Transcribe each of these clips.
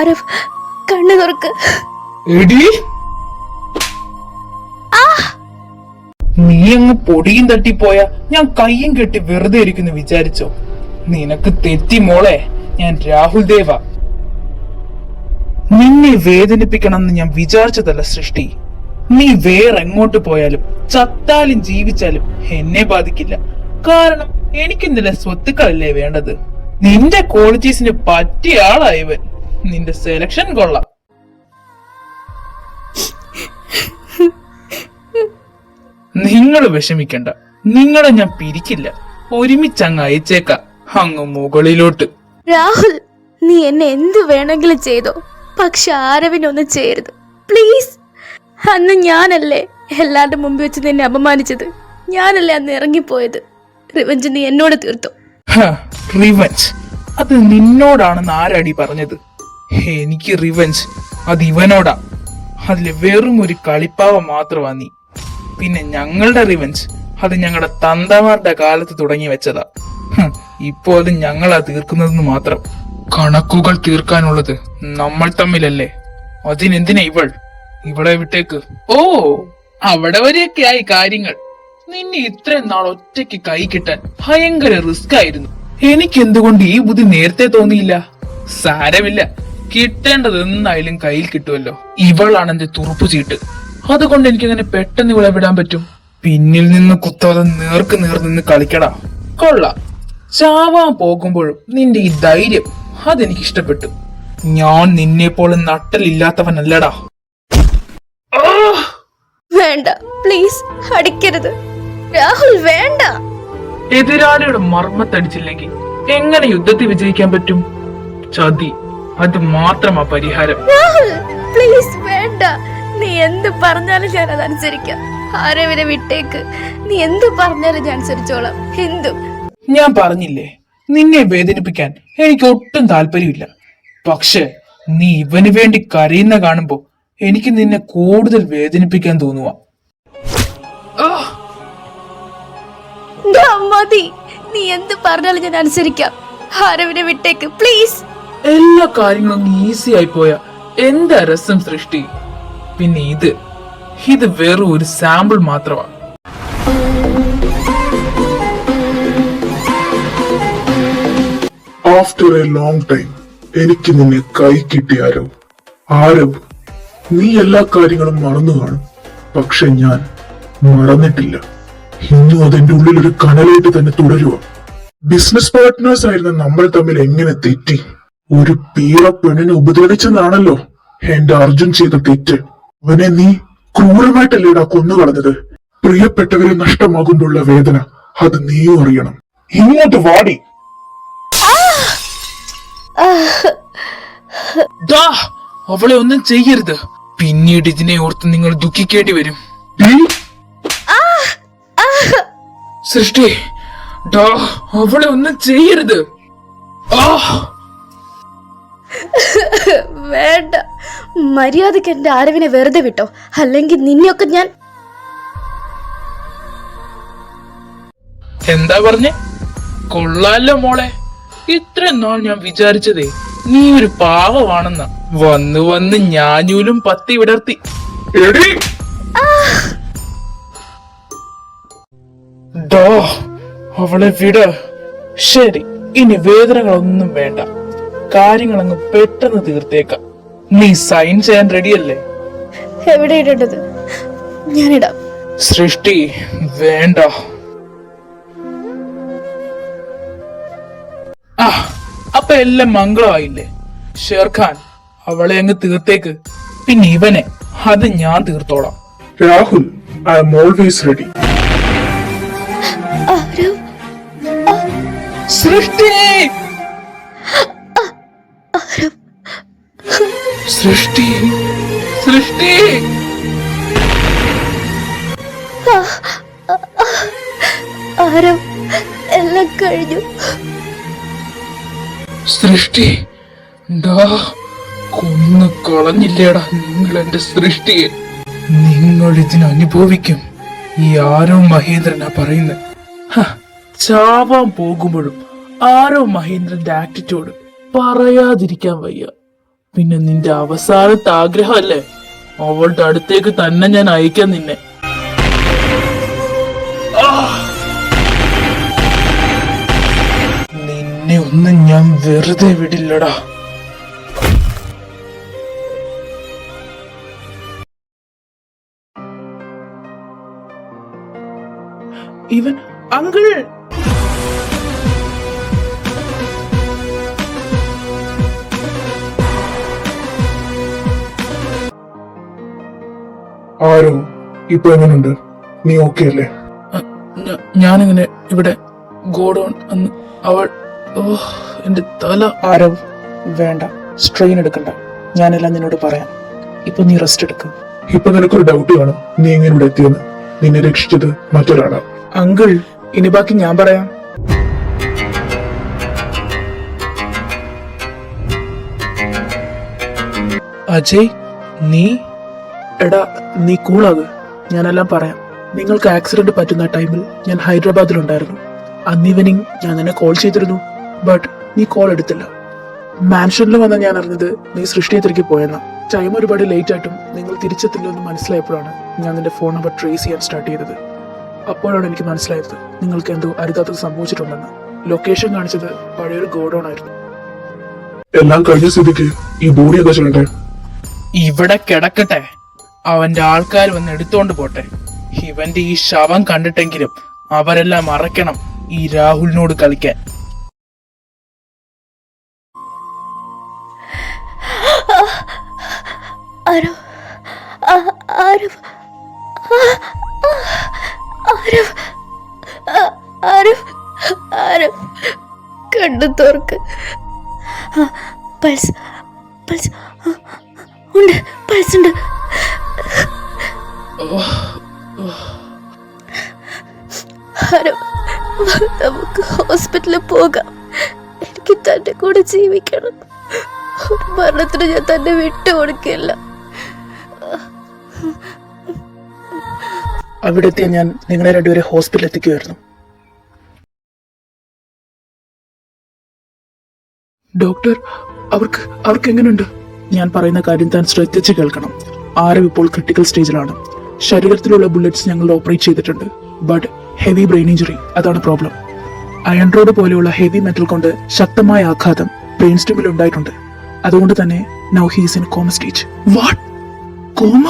ആരവ്, കണ്ണു തുറക്ക്. എടി, നീ അങ്ങ് പൊടിയും തട്ടിപ്പോയാ ഞാൻ കയ്യും കെട്ടി വെറുതെ ഇരിക്കുന്നു വിചാരിച്ചോ? നിനക്ക് തെറ്റി മോളെ. ഞാൻ രാഹുൽ ദേവ. നിന്നെ വേദനിപ്പിക്കണമെന്ന് ഞാൻ വിചാരിച്ചതല്ല സൃഷ്ടി. നീ വേറെ എങ്ങോട്ട് പോയാലും ചത്താലും ജീവിച്ചാലും എന്നെ ബാധിക്കില്ല. കാരണം എനിക്ക് നിന്റെ സ്വത്തുക്കളല്ലേ വേണ്ടത്. നിന്റെ ക്വാളിറ്റീസിന് പറ്റിയ ആളായവൻ. നിന്റെ സെലക്ഷൻ കൊള്ളാം. നിങ്ങൾ വിഷമിക്കണ്ട. നിങ്ങളെ ഞാൻ പിരിക്കില്ല. ഒരുമിച്ചങ്ങ് അയച്ചേക്കാം, അങ്ങ് മുകളിലോട്ട്. രാഹുൽ, നീ എന്നെ എന്ത് വേണമെങ്കിലും ചെയ്തോ, പക്ഷെ ആരവിനൊന്നും ചെയ്യരുത് പ്ലീസ്. അന്ന് ഞാനല്ലേ എല്ലാവരുടെ മുമ്പിൽ വെച്ച് നിന്നെ അപമാനിച്ചത്. ഞാനല്ലേ അന്ന് ഇറങ്ങിപ്പോയത്. റിവഞ്ച് നീ എന്നോട് തീർത്തോ? റിവഞ്ച് അത് നിന്നോടാണെന്ന് ആരാടി പറഞ്ഞത്? എനിക്ക് റിവഞ്ച് അത് ഇവനോടാ. അതില് വെറും ഒരു കളിപ്പാവ മാത്രമാ നീ. പിന്നെ ഞങ്ങളുടെ റിവഞ്ച് അത് ഞങ്ങളുടെ തന്തമാരുടെ കാലത്ത് തുടങ്ങി വെച്ചതാ. ഇപ്പോ അത് ഞങ്ങളാ തീർക്കുന്നതെന്ന് മാത്രം. കണക്കുകൾ തീർക്കാനുള്ളത് നമ്മൾ തമ്മിലല്ലേ. അതിനെന്തിനാ ഇവളെ വിട്ടേക്ക്. ഓ, അവിടെ വരെയൊക്കെ ആയി കാര്യങ്ങൾ. നിന്നെ ഇത്രയും നാൾ ഒറ്റയ്ക്ക് കൈ കിട്ടാൻ ഭയങ്കര റിസ്ക് ആയിരുന്നു. എനിക്ക് എന്തുകൊണ്ട് ഈ ബുദ്ധി നേരത്തെ തോന്നിയില്ല? സാരമില്ല, കിട്ടേണ്ടത് എന്നായാലും കയ്യിൽ കിട്ടുമല്ലോ. ഇവളാണ് എന്റെ തുറുപ്പു ചീട്ട്. അതുകൊണ്ട് എനിക്കങ്ങനെ പെട്ടെന്ന് ഇവളെ വിടാൻ പറ്റും? പിന്നിൽ നിന്ന് കുത്താതെ നേർക്ക് നേർ നിന്ന് കളിക്കടാ. കൊള്ളാം. ചാവാൻ പോകുമ്പോഴും നിന്റെ ഈ ധൈര്യം അതെനിക്ക് ഇഷ്ടപ്പെട്ടു. ഞാൻ നിന്നെ പോലെ നട്ടലില്ലാത്തവനല്ലടാ. വേണ്ട, പ്ലീസ് അടിക്കരുത് രാഹുൽ, വേണ്ട. എതിരാളിയുടെ മർമ്മത്തടിച്ചില്ലെങ്കിൽ എങ്ങനെ യുദ്ധത്തിൽ വിജയിക്കാൻ പറ്റും? ചതി, അത് മാത്രമാ പരിഹാരം. രാഹുൽ പ്ലീസ് വേണ്ട. നീ എന്ത് പറഞ്ഞാലും ഞാൻ അതനുസരിക്കാം. ആരവിനെ വിട്ടേക്ക്. നീ എന്ത് പറഞ്ഞാലും ഞാൻ അനുസരിച്ചോളാം. എന്തും. ഞാൻ പറഞ്ഞില്ലേ, നിന്നെ വേദനിപ്പിക്കാൻ എനിക്ക് ഒട്ടും താല്പര്യമില്ല. പക്ഷെ നീ ഇവന് വേണ്ടി കരയുന്ന കാണുമ്പോ എനിക്ക് നിന്നെ കൂടുതൽ വേദനിപ്പിക്കാൻ തോന്നുക. മതി, നീ എന്ത് പറഞ്ഞാലും ഞാൻ അനുസരിക്കാം. ആരവിനെ വിട്ടേക്ക് പ്ലീസ്. എല്ലാ കാര്യങ്ങളും ഈസി ആയി പോയ എന്താ രസം സൃഷ്ടി. പിന്നെ ഇത് വെറും ഒരു സാമ്പിൾ മാത്രമാണ്. ആഫ്റ്റർ എ ലോങ് ടൈം എനിക്ക് നിന്നെ കൈ കിട്ടിയാരോ. ആരവ്, നീ എല്ലാ കാര്യങ്ങളും മറന്നു കാണും. പക്ഷെ ഞാൻ മറന്നിട്ടില്ല. ഇന്നും അതെന്റെ ഉള്ളിൽ ഒരു കനലായിട്ട് തന്നെ തുടരുക. ബിസിനസ് പാർട്ട്നേഴ്സ് ആയിരുന്ന നമ്മൾ തമ്മിൽ എങ്ങനെ തെറ്റി? ഒരു പീറ പെണ്ണിനെ ഉപദ്രവിച്ചെന്നാണല്ലോ എന്റെ അർജുൻ ചെയ്ത തെറ്റ്. അവനെ നീ ക്രൂരമായിട്ടല്ലേടാ കൊന്നുകളഞ്ഞത്. പ്രിയപ്പെട്ടവരെ നഷ്ടമാകുമ്പോഴുള്ള വേദന അത് നീയും അറിയണം. ഇങ്ങോട്ട് വാടി. അവളെ ഒന്നും ചെയ്യരുത്. പിന്നീട് ഇതിനെ ഓർത്ത് നിങ്ങൾ ദുഃഖിക്കേണ്ടി വരും. സൃഷ്ടി, അവളെ ഒന്നും ചെയ്യരുത്. വേണ്ട, മര്യാദക്ക് എന്റെ ആരവിനെ വെറുതെ വിട്ടോ, അല്ലെങ്കിൽ നിന്നെയൊക്കെ ഞാൻ. എന്താ പറഞ്ഞേ? കൊള്ളാലോ മോളെ. ഇത്രയും നാൾ ഞാൻ വിചാരിച്ചതേ നീ ഒരു പാവമാണെന്ന. വന്ന് വന്ന് ഞാനൂലും പത്തി വിടർത്തി. അവളെ വിട. ശരി, ഇനി വേദനകളൊന്നും വേണ്ട. കാര്യങ്ങളങ്ങ് പെട്ടെന്ന് തീർത്തേക്കാം. നീ സൈൻ ചെയ്യാൻ റെഡിയല്ലേ? എവിടെ ഇടേണ്ടത്? ഞാനിടാം. സൃഷ്ടി, വേണ്ട. അപ്പൊ എല്ലാം മംഗളമായില്ലേ? ഷേർഖാൻ, അവളെ അങ്ങ് തീർത്തേക്ക്. പിന്നെ ഇവനെ അത് ഞാൻ തീർത്തോളാം. Rahul, I am always ready. Srishti, Srishti, സൃഷ്ടി. ആരവ്, എല്ലാം കഴിഞ്ഞു. സൃഷ്ടി, കൊന്നു കളഞ്ഞില്ലേടാ നിങ്ങൾ എന്റെ സൃഷ്ടിയെ. നിങ്ങൾ ഇതിനനുഭവിക്കും. ഈ ആരോ മഹേന്ദ്രനാ പറയുന്നത്. ചാവാൻ പോകുമ്പോഴും ആരോ മഹേന്ദ്രന്റെ ആറ്റിറ്റ്യൂഡ് പറയാതിരിക്കാൻ വയ്യ. പിന്നെ നിന്റെ അവസാനത്തെ ആഗ്രഹമല്ലേ, അവളുടെ അടുത്തേക്ക് തന്നെ ഞാൻ അയക്കാം നിന്നെ. നിന്നെ ഒന്നും ഞാൻ വെറുതെ വിടില്ലടാ. ഇവൻ അങ്കിൾ. ആരോ, ഇപ്പൊ എങ്ങനെയുണ്ട്? നീ ഓക്കെ അല്ലേ? ഞാനിങ്ങനെ ഇവിടെ ഗോഡൌൺ അന്ന് അവൾ. എന്റെ തല. ആരവ്, വേണ്ട, സ്ട്രെയിൻ എടുക്കണ്ട. ഞാനെല്ലാം നിന്നോട് പറയാം. ഇപ്പൊ നീ റെസ്റ്റ് എടുക്കും. ഇപ്പൊ നിനക്കൊരു ഡൗട്ട് കാണും, നീ എങ്ങനെ ഇവിടെ എത്തിയെന്ന്. നിന്നെ രക്ഷിച്ചത് മറ്റൊരാളാ. അങ്കിൾ, ഇനി ബാക്കി ഞാൻ പറയാം. അജയ്, നീ? എടാ, നീ കൂളാക്, ഞാനെല്ലാം പറയാം. നിങ്ങൾക്ക് ആക്സിഡന്റ് പറ്റുന്ന ടൈമിൽ ഞാൻ ഹൈദരാബാദിലുണ്ടായിരുന്നു. അന്ന് ഈവനിങ് ഞാൻ നിന്നെ കോൾ ചെയ്തിരുന്നു, ബട്ട് നീ കോൾ എടുത്തില്ല. മാൻഷനിൽ വന്ന ഞാൻ അറിഞ്ഞത് നീ സൃഷ്ടിയത്തിലേക്ക് പോയെന്ന. ടൈം ഒരുപാട് ലേറ്റ് ആയിട്ടും നിങ്ങൾ തിരിച്ചെത്തില്ലെന്ന് മനസ്സിലായപ്പോഴാണ് ഞാൻ നിന്റെ ഫോൺ നമ്പർ ട്രേസ് ചെയ്യാൻ സ്റ്റാർട്ട് ചെയ്തത്. അപ്പോഴാണ് എനിക്ക് മനസ്സിലായത് നിങ്ങൾക്ക് എന്തോ അരുതാത്തത് സംഭവിച്ചിട്ടുണ്ടെന്ന്. ലൊക്കേഷൻ കാണിച്ചത് പഴയൊരു ഗോഡൌൺ ആയിരുന്നു. എല്ലാം കഴിഞ്ഞ സ്ഥിതിക്ക് ഈ ബോഡി എന്താ ചെയ്യണ്ടേ? ഇവിടെ കിടക്കട്ടെ, അവന്റെ ആൾക്കാർ വന്ന് എടുത്തോണ്ട് പോട്ടെ. ഇവന്റെ ഈ ശവം കണ്ടിട്ടെങ്കിലും അവരെല്ലാം മറക്കണം ഈ രാഹുലിനോട് കളിക്കാൻ. ആരവ്, ആരവ്, ആരവ്, ആരവ്, ആരവ്, കണ്ണു തോർക്ക്. പൾസ്, പൾസ് ഉണ്ട്, പൾസ് ഉണ്ട്. ആരവ്, നമുക്ക് ഹോസ്പിറ്റലിൽ പോകാം. എനിക്ക് തന്റെ കൂടെ ജീവിക്കണം. ഒരു മരണത്തിന് ഞാൻ തന്നെ വിട്ടുകൊടുക്കില്ല. അവിടെ എത്തിയ ഞാൻ നിങ്ങളെ രണ്ടുപേരെ ഹോസ്പിറ്റലിൽ എത്തിക്കുമായിരുന്നു. ഡോക്ടർ, അവർക്ക് എങ്ങനെയുണ്ട്? ഞാൻ പറയുന്ന കാര്യം താൻ ശ്രദ്ധിച്ച് കേൾക്കണം. ആരവ് ഇപ്പോൾ ക്രിട്ടിക്കൽ സ്റ്റേജിലാണ്. ശരീരത്തിലുള്ള ബുള്ളറ്റ്സ് ഞങ്ങൾ ഓപ്പറേറ്റ് ചെയ്തിട്ടുണ്ട്, ബട്ട് ഹെവി ബ്രെയിൻ ഇഞ്ചുറി, അതാണ് പ്രോബ്ലം. അയൺ റോഡ് പോലെയുള്ള ഹെവി മെറ്റൽ കൊണ്ട് ശക്തമായ ആഘാതം ബ്രെയിൻ സ്റ്റീമിൽ ഉണ്ടായിട്ടുണ്ട്. അതുകൊണ്ട് തന്നെ now he's in comma stage. What? Comma?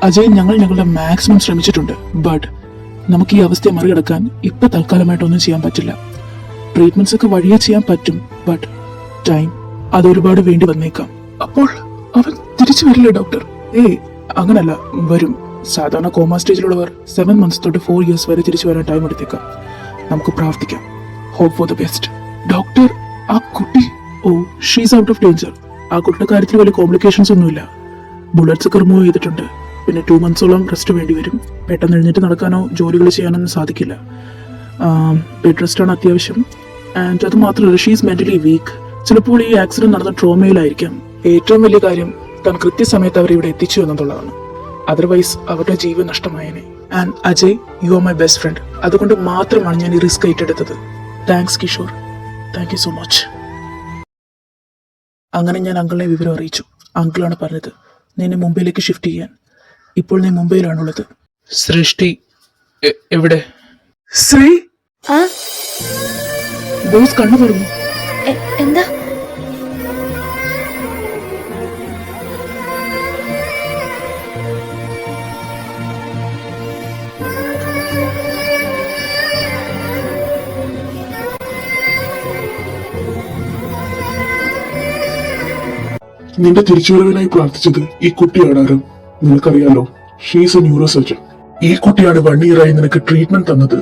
Ajay, ഞങ്ങൾ ഞങ്ങളുടെ മാക്സിമം ശ്രമിച്ചിട്ടുണ്ട്, ബട്ട് നമുക്ക് ഈ അവസ്ഥയെ മറികടക്കാൻ ഇപ്പൊ തൽക്കാലമായിട്ടൊന്നും ചെയ്യാൻ പറ്റില്ല. ട്രീറ്റ്മെന്റ്സ് ഒക്കെ വഴിയെ ചെയ്യാൻ പറ്റും, ബട്ട് ടൈം അതൊരുപാട് വേണ്ടി വന്നേക്കാം. അപ്പോൾ അവൻ തിരിച്ചു വരില്ലേ ഡോക്ടർ? അങ്ങനല്ല, വരും. സാധാരണ കോമ സ്റ്റേജിലുള്ളവർ 7 months തൊട്ട് 4 years വരെ തിരിച്ചു വരാൻ ടൈം എടുത്തേക്കാം. നമുക്ക് പ്രാർത്ഥിക്കാം. Hope for the best. Doctor, ആ കുട്ടി? Oh, she's out of danger. ആ കുട്ടിയുടെ കാര്യത്തിൽ വലിയ കോംപ്ലിക്കേഷൻസ് ഒന്നുമില്ല. ബുള്ളറ്റ്സ് ഒക്കെ റിമൂവ് ചെയ്തിട്ടുണ്ട്. പിന്നെ 2 months റെസ്റ്റ് വേണ്ടി വരും. പെട്ടെന്ന് എഴുന്നേറ്റ് നടക്കാനോ ജോലികൾ ചെയ്യാനൊന്നും സാധിക്കില്ല. ബെഡ് റെസ്റ്റ് ആണ് അത്യാവശ്യം. ആൻഡ് അത് മാത്രമല്ല, ഷീസ് മെന്റലി വീക്ക്. ചിലപ്പോൾ ഈ ആക്സിഡന്റ് നടന്ന ട്രോമയിലായിരിക്കാം. ഏറ്റവും വലിയ കാര്യം താൻ കൃത്യസമയത്ത് അവരെ ഇവിടെ എത്തിച്ചു എന്നുള്ളതാണ്. അതർവൈസ് അവരുടെ ജീവൻ നഷ്ടമായേനെ. And Ajay, you are my best friend. അതുകൊണ്ട് മാത്രമാണ് ഞാൻ ഈ റിസ്ക് ഏറ്റെടുത്തത്. Thanks Kishore, thank you so much. അങ്ങനെ ഞാൻ അങ്കിളിനെ വിവരം അറിയിച്ചു. അങ്കിളാണ് പറഞ്ഞത് നിന്നെ മുംബൈയിലേക്ക് ഷിഫ്റ്റ് ചെയ്യാൻ. ഇപ്പോൾ നീ മുംബൈയിലാണുള്ളത്. സൃഷ്ടി എവിടെ? ശ്രീ, ആ, ബോസ് കണ്ണു പറഞ്ഞു. എന്താ? നിന്റെ തിരിച്ചുവരവിനായി പ്രാർത്ഥിച്ചത് ഈ കുട്ടിയാണ് ആരും. നിനക്കറിയാലോ, ഷീസ് എ ന്യൂറോ സർജൻ. ഈ കുട്ടിയാണ് 1 year ആയി നിനക്ക് ട്രീറ്റ്മെന്റ് തന്നത്.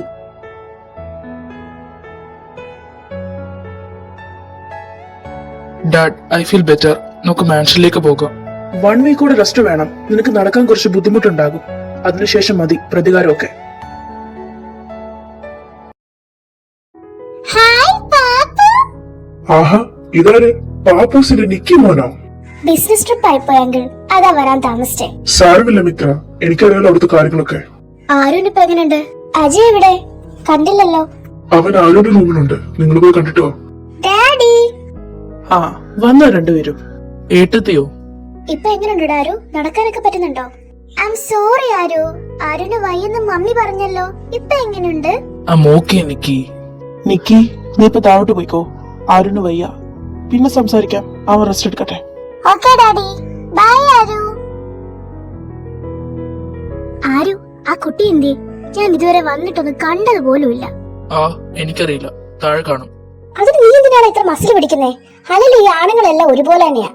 Dad, I feel better. നമുക്ക് മാൻഷനിലേക്ക് പോകാം. 1 week കൂടെ റെസ്റ്റ് വേണം. നിനക്ക് നടക്കാൻ കുറച്ച് ബുദ്ധിമുട്ടുണ്ടാകും. അതിനുശേഷം മതി പ്രതികാരമൊക്കെ. ആഹാ, ഇതാര്? പാപ്പൂസിന്റെ നിക്കി മോനോ? ബിസിനസ് ട്രിപ്പ് ആയിപ്പോയി അങ്കിൾ, അതാ വരാൻ താമസിച്ചേ. സാരമില്ല മിത്ര, എനിക്കറിയാലോ അവിടുത്തെ കാര്യങ്ങളൊക്കെ. ആരുണ്ട് ഇപ്പൊ എങ്ങനെയുണ്ട്? അജയ് എവിടെ? കണ്ടില്ലല്ലോ. അവൻ ആരുടെ റൂമിലുണ്ട്, നിങ്ങൾ പോയി കണ്ടിട്ടോ? ഡാഡി, ആ, വന്ന രണ്ടുപേരും. ഏട്ടത്തെയോ? ഇപ്പൊ എങ്ങനെയുണ്ട് ആരു? നടക്കാനൊക്കെ പറ്റുന്നുണ്ടോ? ഐ എം സോറി ആരു. ആരുന് വയ്യെന്ന് മമ്മി പറഞ്ഞല്ലോ. ഇപ്പൊ എങ്ങനെയുണ്ട്? ഓക്കെ നിക്കി. നിക്കി, നീ ഇപ്പൊ താഴോട്ട് പോയിക്കോ. ആരുന്ന് വയ്യ, പിന്നെ സംസാരിക്കാം. അവൻ റെസ്റ്റ് എടുക്കട്ടെ. Okay daddy. ബൈ ആരു. ആരു, ആ കുട്ടി എന്തേ? ഞാൻ ഇതുവരെ വന്നിട്ടൊന്നും കണ്ടത് പോലുമില്ല. എനിക്കറിയില്ല, താഴെ കാണും. അതിന് നീ എന്തിനാണ് ഇത്ര മസിൽ പിടിക്കുന്നേ? അല്ലെങ്കിൽ ഈ ആണുങ്ങളെല്ലാം ഒരുപോലെ തന്നെയാ,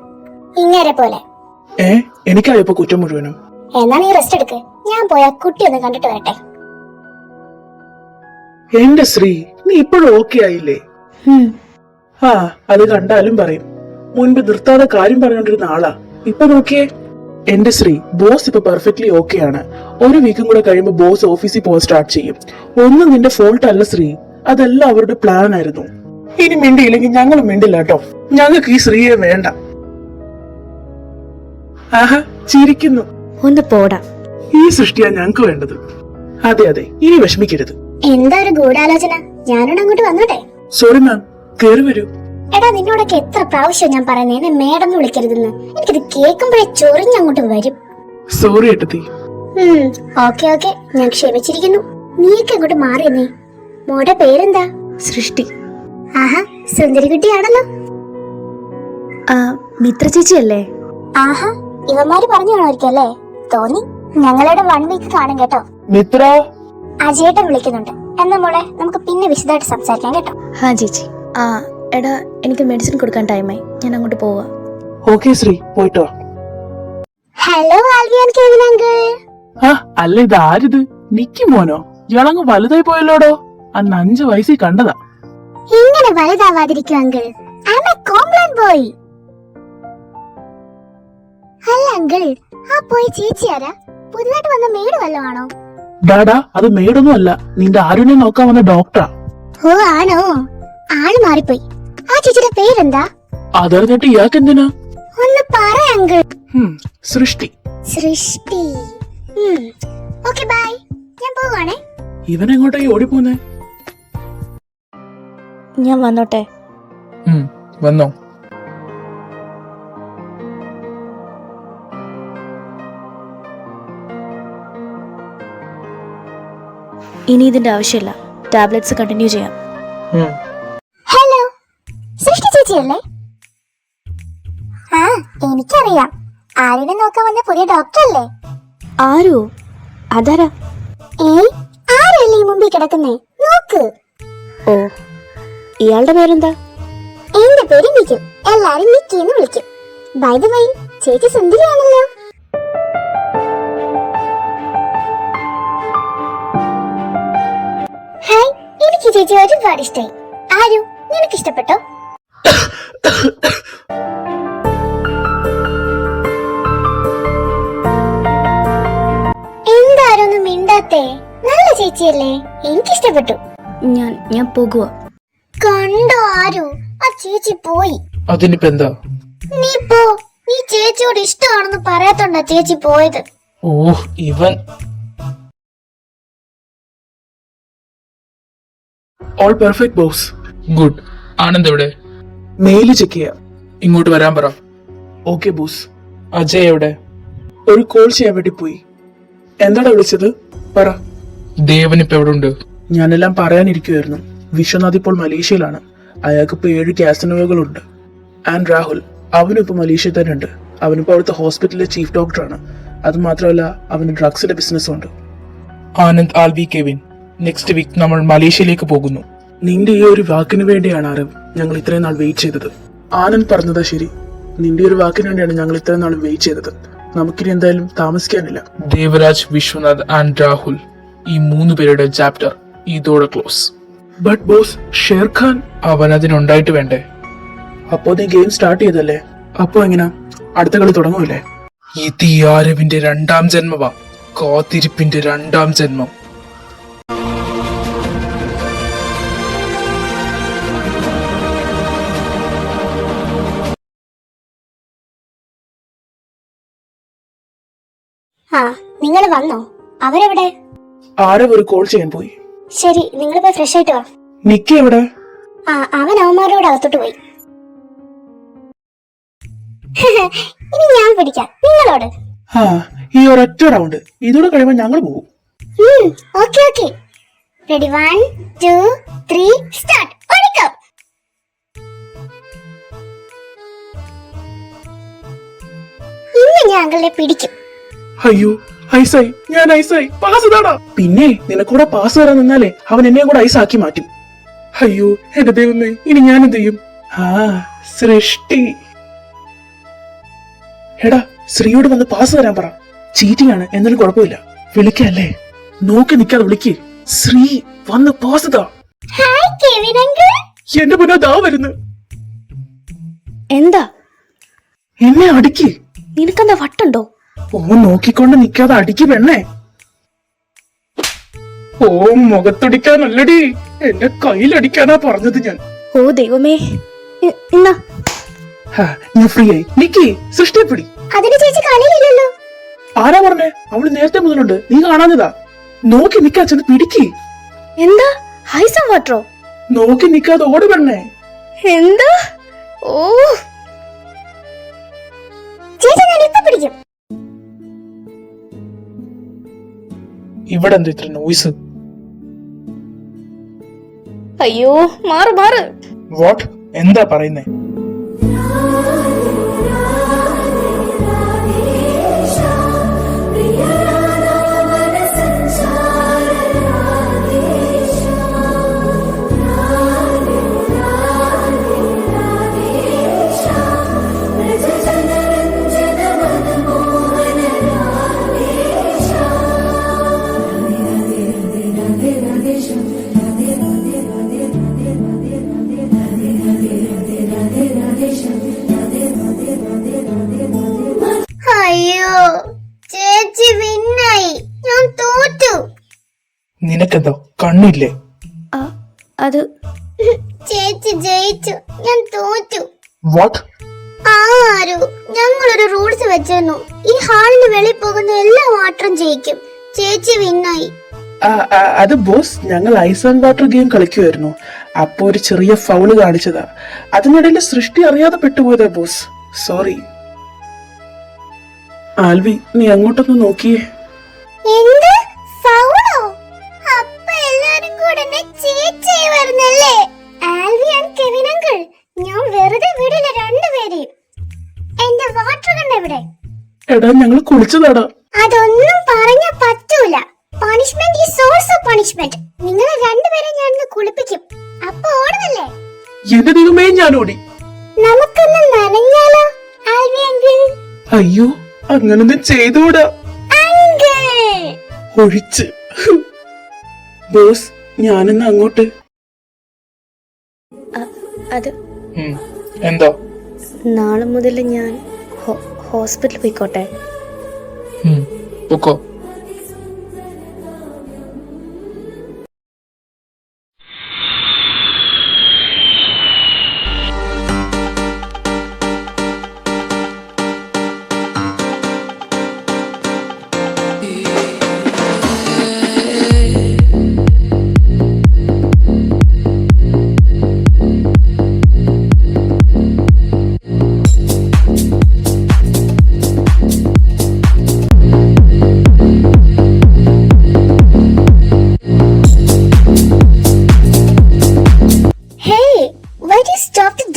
ഇങ്ങേരെ പോലെ. എനിക്കായപ്പോ കുറ്റം മുഴുവനും. എന്നാ നീ റെസ്റ്റ് എടുക്ക്. ഞാൻ പോയി ആ കുട്ടി ഒന്ന് കണ്ടിട്ട് വരട്ടെ. എന്റെ ശ്രീ, നീ ഇപ്പോഴും ഓക്കെ ആയില്ലേ? അത് കണ്ടാലും പറയും. മുൻപ് നിർത്താതെ കാര്യം പറഞ്ഞോണ്ടിരുന്ന ആളാ, ഇപ്പൊ നോക്കിയേ. എന്റെ ശ്രീ, ബോസ് ഇപ്പൊ പെർഫെക്റ്റ്ലി ഓക്കെ ആണ്. ഒരു വീക്കും കൂടെ കഴിയുമ്പോ ബോസ് ഓഫീസിൽ പോകാൻ സ്റ്റാർട്ട് ചെയ്യും. ഒന്നും നിന്റെ ഫോൾട്ട് അല്ല ശ്രീ, അതെല്ലാം അവരുടെ പ്ലാൻ ആയിരുന്നു. ഇനി മിണ്ടിയില്ലെങ്കിൽ ഞങ്ങൾ മിണ്ടില്ല കേട്ടോ. ഞങ്ങൾക്ക് ഈ ശ്രീയെ വേണ്ട. ആഹാ, ചിരിക്കുന്നു. ഒന്ന് പോടാ. ഈ സൃഷ്ടിയാ ഞങ്ങൾക്ക് വേണ്ടത്. അതെ അതെ, ഇനി വിഷമിക്കരുത്. എന്താ ഒരു ഗൂഢാലോചന? ഞാനോട് അങ്ങോട്ട് വന്നോട്ടെ? സോറി മാം, കേറി വരൂ. എടാ, നിന്നോടൊക്കെ എത്ര പ്രാവശ്യം ഞാൻ പറയുന്നേ എന്നെ മേഡം എന്ന് വിളിക്കരുതെന്ന്. എനിക്കിത് കേൾക്കുമ്പോഴേ ചൊറിഞ്ഞങ്ങോട്ട് വരും. സോറി ഏട്ടത്തി. ഓക്കെ ഓക്കെ, ഞാൻ ക്ഷമിച്ചിരിക്കുന്നു. നീയൊക്കെ അങ്ങോട്ട് മാറിയെന്നേ. മോടെ പേരെന്താ? സൃഷ്ടി. ആഹാ, സുന്ദരി കുട്ടിയാണല്ലോ. മിത്ര ചേച്ചിയല്ലേ? ആഹാ, ഇവന്മാര് പറഞ്ഞു കാണുമായിരിക്കും അല്ലേ? തോന്നി. ഞങ്ങളുടെ 1 വീക്ക് കാണും കേട്ടോ. മിത്ര. അജയേട്ടൻ വിളിക്കുന്നുണ്ട്. എന്നാ മോളെ, നമുക്ക് പിന്നെ വിശദമായിട്ട് സംസാരിക്കാം കേട്ടോ. ചേച്ചി. എടാ, എനിക്ക് മെഡിസിൻ കൊടുക്കാൻ ടൈമായി. ഞാൻ അങ്ങോട്ട് പോവാ. ഓക്കെ ശ്രീ, പോയിട്ടോ. Hello Alvian Kevin uncle. അല്ല, ഇത് ആരിത്? നിക്കി മോനോ? ഇയാളങ്ങ് വലുതായി പോയല്ലോടോ. അന്ന് 5 വയസ്സിൽ കണ്ടതാ. ഇങ്ങനെ വലുതാവാതിരിക്കും uncle. I am a complaint boy. അല്ല അങ്കിൾ, ആ പോയി ചേച്ചി ആരാ? പുതുതായിട്ട് വന്ന മെയ്ഡ് വല്ലതും ആണോ? ഡാഡാ, അത് മെയ്ഡൊന്നും അല്ല, നിന്റെ ആരുനെ നോക്കാൻ വന്ന ഡോക്ടറാ. ഓ ആണോ? ആള് മാറിപ്പോയി. ആ ചേച്ചിയുടെ പേരെന്താ? അതറിഞ്ഞിട്ട് ഇയാൾക്ക് എന്തിനാ? ഒന്ന് പറ അങ്കിൾ. സൃഷ്ടി. സൃഷ്ടി. ഓക്കെ ബൈ, ഞാൻ പോവാണേ. ഇവനെങ്ങോട്ടായി ഓടിപ്പോന്നെ? ഞാൻ വന്നോട്ടെ? വന്നോ. ഇനി ഇതിന്റെ ആവശ്യമില്ല. ടാബ്ലറ്റ്സ് കണ്ടിന്യൂ ചെയ്യാം. ഹലോ, സൃഷ്ടി ചേച്ചിയല്ലേ? ആ, എനിക്കറിയാം. ആരിനെ നോക്കാൻ വന്ന പുതിയ ഡോക്ടർ അല്ലേ? ആരോ? അതാരാ? ആരല്ലേ ഈ മുമ്പിൽ കിടക്കുന്നേ? നോക്ക്. ഓ, ഇയാളുടെ പേരെന്താ? എന്റെ പേര് നിഖിൽ. എല്ലാരും നിക്കി എന്ന് വിളിക്കും. ബൈ ദ വേ, ചേച്ചി സുന്ദരിയാണല്ലോ. ഹായ്, എനിക്ക് ചേച്ചി ഒരുപാട് ഇഷ്ടായി. ആരു, നിനക്ക് ഇഷ്ടപ്പെട്ടോ? എന്താരൊന്നും മിണ്ടാത്തേ? നല്ല ചേച്ചിയല്ലേ? എനിക്കിഷ്ടപ്പെട്ടു. ഞാൻ പോകുക. കണ്ടോ ആരു, ആ ചേച്ചി പോയി. അതിനിപ്പോ എന്താ? നീ പോ. നീ ചേച്ചിയോട് ഇഷ്ടമാണെന്ന് പറയാത്തോണ്ടാ ചേച്ചി പോയത്. ഇവൻ. All perfect boss. Good. Anand എവിടെ? മെയില് ചെക്ക് ചെയ്യാം. ഇങ്ങോട്ട് വരാൻ പറ. Okay boss. അജയ് എവിടെ? ഒരു കോൾ ചെയ്യാൻ വേണ്ടി പോയി. എന്താടാ വിളിച്ചത്? പറ. ദേവൻ ഇപ്പൊ എവിടെ ഉണ്ട്? ഞാനെല്ലാം പറയാനിരിക്കുവായിരുന്നു. വിശ്വനാഥ് ഇപ്പോൾ മലേഷ്യയിലാണ്. അയാൾക്ക് ഇപ്പൊ 7 കാസനോവകളുണ്ട്. ആൻഡ് രാഹുൽ, അവനും ഇപ്പൊ മലേഷ്യയിൽ തന്നെ ഉണ്ട്. അവനിപ്പോ അവിടുത്തെ ഹോസ്പിറ്റലിലെ ചീഫ് ഡോക്ടറാണ്. അത് മാത്രമല്ല, അവന് ഡ്രഗ്സിന്റെ ബിസിനസ്സും ഉണ്ട്. Anand, Alvi, Kevin, next week നമ്മൾ മലേഷ്യയിലേക്ക് പോകുന്നു. നിന്റെ ഈ ഒരു വാക്കിന് വേണ്ടിയാണ് ആരവ് ഞങ്ങൾ ഇത്രയും നാൾ വെയിറ്റ് ചെയ്തത്. ആനന്ദ് പറഞ്ഞതാ ശരി. നിന്റെ ഒരു വാക്കിന് വേണ്ടിയാണ് ഞങ്ങൾ ഇത്രയും നാൾ വെയിറ്റ് ചെയ്തത്. നമുക്കിനി എന്തായാലും താമസിക്കാനില്ല. ദേവരാജ്, വിശ്വനാഥ് ആൻഡ് രാഹുൽ, ഈ 3 പേരുടെ ചാപ്റ്റർ ഇതോടെ ക്ലോസ്. But boss, Sher Khan. അവൻ അതിനുണ്ടായിട്ട് വേണ്ടേ? അപ്പോ നീ ഗെയിം സ്റ്റാർട്ട് ചെയ്തല്ലേ? അപ്പോ എങ്ങനാ അടുത്ത കളി തുടങ്ങൂല്ലേ? ഇത് ഈ ആരവിന്റെ 2ാം ജന്മമാ. കാത്തിരിപ്പിന്റെ 2ാം ജന്മം. നിങ്ങൾ വന്നോ? അവരെവിടെ? ആരവ് ഒരു കോൾ ചെയ്യാൻ പോയി. ശരി, നിങ്ങൾ പോയി ഫ്രഷ് ആയിട്ട് വാ. നിക്കി എവിടെ? അവൻ അവന്മാരോട് അകത്തോട്ട് പോയി. ഇനി ഞാൻ പിടിക്കാം നിങ്ങളോട്. ആ ഈ ഒരൊറ്റ റൗണ്ട് ഇതോടെ കഴിയുമ്പോൾ ഞങ്ങൾ പോകും. Okay okay. Ready 1 2 3 start. ഓടിക്കോ. ഇന്ന് ഞാൻ അങ്കിളിനെ പിടിക്കും. അയ്യോ ഐസായി, ഞാൻ ഐസായി, പാസ് ഇതാടാ. പിന്നെ നിനക്കൂടെ പാസ് തരാൻ നിന്നാലേ അവൻ എന്നെ കൂടെ ഐസാക്കി മാറ്റും. അയ്യോ എന്റെ ദൈവമേ, ഇനി ഞാൻ എന്ത് ചെയ്യും? ആ സൃഷ്ടി. എടാ ശ്രീയോട് വന്ന് പാസ് തരാൻ പറ. ചീറ്റിംഗ് ആണ്, എന്നാലും കുഴപ്പമില്ല. വിളിക്കല്ലേ, നോക്കി നിൽക്കാതെ വിളിക്ക്. ശ്രീ വന്ന് പാസ് താ. Hi Kevin uncle. എന്റെ മുന്നേ ദാ വരുന്നു. എന്താ എന്നെ അടിക്ക്. നിനക്കെന്താ വട്ടുണ്ടോ? ഓ നോക്കിക്കൊണ്ട് നിൽക്കാതെ അടിക്ക് പെണ്ണേ. ഓ മുഖത്തടിക്കാനല്ലടി, എന്റെ കയ്യിലടിക്കാനാ പറഞ്ഞത് ഞാൻ. ഓ ദൈവമേ. എന്നാ ഹാ, ഞാൻ ഫ്രീ ആയി. നിക്കി സൃഷ്ടിയെ പിടി. അതിന് ചേച്ചി കളിയില്ലല്ലോ. ആരാ പറഞ്ഞേ? അവള് നേരത്തെ മുതലുണ്ട്, നീ കാണാഞ്ഞതാ. നോക്കി നിക്കാ, ചെന്ന് പിടിക്ക്. എന്താ ഹൈസം വാട്ടറോ? നോക്കി നിക്കാതെ ഓട് പെണ്ണേ. എന്താ? ഓ ചേച്ചി ഞാൻ ഇപ്പൊ പിടിക്കും. ഇവിടെ എന്താ ഇത്ര നോയ്സ്? അയ്യോ മാറ് മാറ്. വാട്ട്? എന്താ പറയുന്നേ? അയ്യോ ചേച്ചി വിന്നായി. ഞാൻ തോറ്റു. നിനക്കെന്തോ കണ്ണില്ലേ? അത് ചേച്ചി ജയിച്ചു, ഞാൻ തോറ്റു. വാട്ട്? ആരു ഞങ്ങളൊരു റൂൾസ് വെച്ചിരുന്നു, ഈ ഹാളിന് വെളിയിൽ പോകുന്ന എല്ലാ വാട്ടറും ജയിക്കും. ചേച്ചി വിന്നായി. അത് ബോസ്, ഞങ്ങൾ ഐസ് ആൻഡ് വാട്ടർ ഗെയിം കളിക്കുമായിരുന്നു. അപ്പൊ ഒരു ചെറിയ ഫൗള് കാണിച്ചതാ. അതിനിടയിൽ സൃഷ്ടി അറിയാതെ പെട്ടുപോയതാ ബോസ്. സോറി. ആൽവി നീ അങ്ങോട്ടൊന്ന് നോക്കിയേ. എന്ത് ഫൗളോ? അപ്പ എല്ലാരും കൂടെ എന്നെ ചേച്ചി വരുന്നല്ലേ? ആൽവി ആൻഡ് കെവിൻ അങ്കിൾ, ഞാൻ വെറുതെ വിടില്ല രണ്ടുപേരെയും. എന്റെ വാട്ടർ ഗൺ എവിടെ? എടാ ഞങ്ങൾ കുളിച്ചതാടാ. അതൊന്നും പറഞ്ഞ പറ്റൂല. Punishment is also punishment. നിങ്ങളെ രണ്ടുപേരെ ഞാൻ ഇന്ന് കുളിപ്പിക്കും. അപ്പൊ ഓടുന്നല്ലേ? എന്റെ ദൈവമേ, ഞാൻ ഓടി. നമുക്കൊന്ന് നനഞ്ഞാലോ ആൽവി അങ്കിൾ? അയ്യോ അങ്ങനൊന്നും ചെയ്തൂടാ. അങ്കിൾ ഒഴിച്ച്. ബോസ് ഞാനിന്ന് അങ്ങോട്ട്. അത് എന്താ? നാളെ മുതൽ ഞാൻ ഹോസ്പിറ്റലിൽ പോയിക്കോട്ടെ. പൊക്കോ.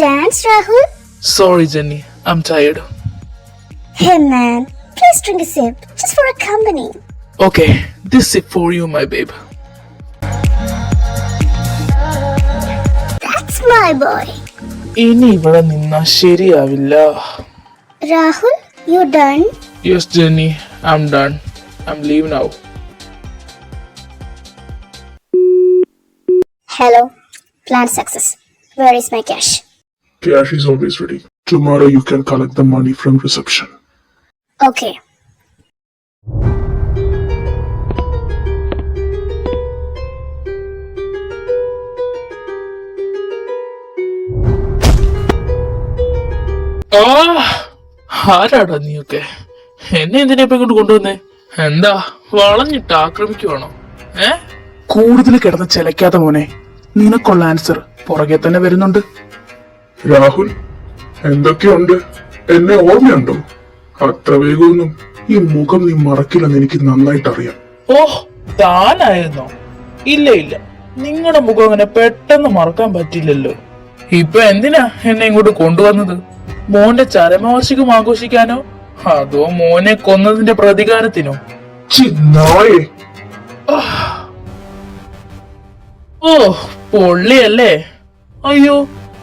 dance, Rahul? Sorry, Jenny. I'm tired. Hey, man. Please drink a sip, just for a company. Okay, this sip for you, my babe. That's my boy. ഇനി ഇവിടെ നിന്നാ ശരിയാവില്ല. Rahul, you done? Yes, Jenny. I'm done. I'm leave now. Hello. Plan success. Where is my cash? Cash is always ready. Tomorrow you can collect the money from reception. Okay. ആരാടാ നീയൊക്കെ? എന്നെ എന്തിനാ ഇപ്പൊ ഇങ്ങോട്ട് കൊണ്ടുവന്നേ? എന്താ വളഞ്ഞിട്ട് ആക്രമിക്കുവാണോ? കൂടുതൽ കിടന്ന് ചിലക്കാത്ത മോനെ, നിനക്കുള്ള ആൻസർ പുറകെ തന്നെ വരുന്നുണ്ട്. രാഹുൽ, എന്തൊക്കെയുണ്ട്? എന്നെ ഓർമ്മയുണ്ടോ? അത്ര വേഗമൊന്നും ഈ മുഖം നീ മറക്കില്ലെന്ന് എനിക്ക് നന്നായിട്ട് അറിയാം. ഓഹ്, താനായിരുന്നോ? ഇല്ല ഇല്ല, നിങ്ങളുടെ മുഖം അങ്ങനെ പെട്ടെന്ന് മറക്കാൻ പറ്റില്ലല്ലോ. ഇപ്പൊ എന്തിനാ എന്നെ ഇങ്ങോട്ട് കൊണ്ടുവന്നത്? മോന്റെ ചരമവാർഷികം ആഘോഷിക്കാനോ അതോ മോനെ കൊന്നതിന്റെ പ്രതികാരത്തിനോ? ചി നായേ, ഓ, പൊള്ളിയല്ലേ? അയ്യോ,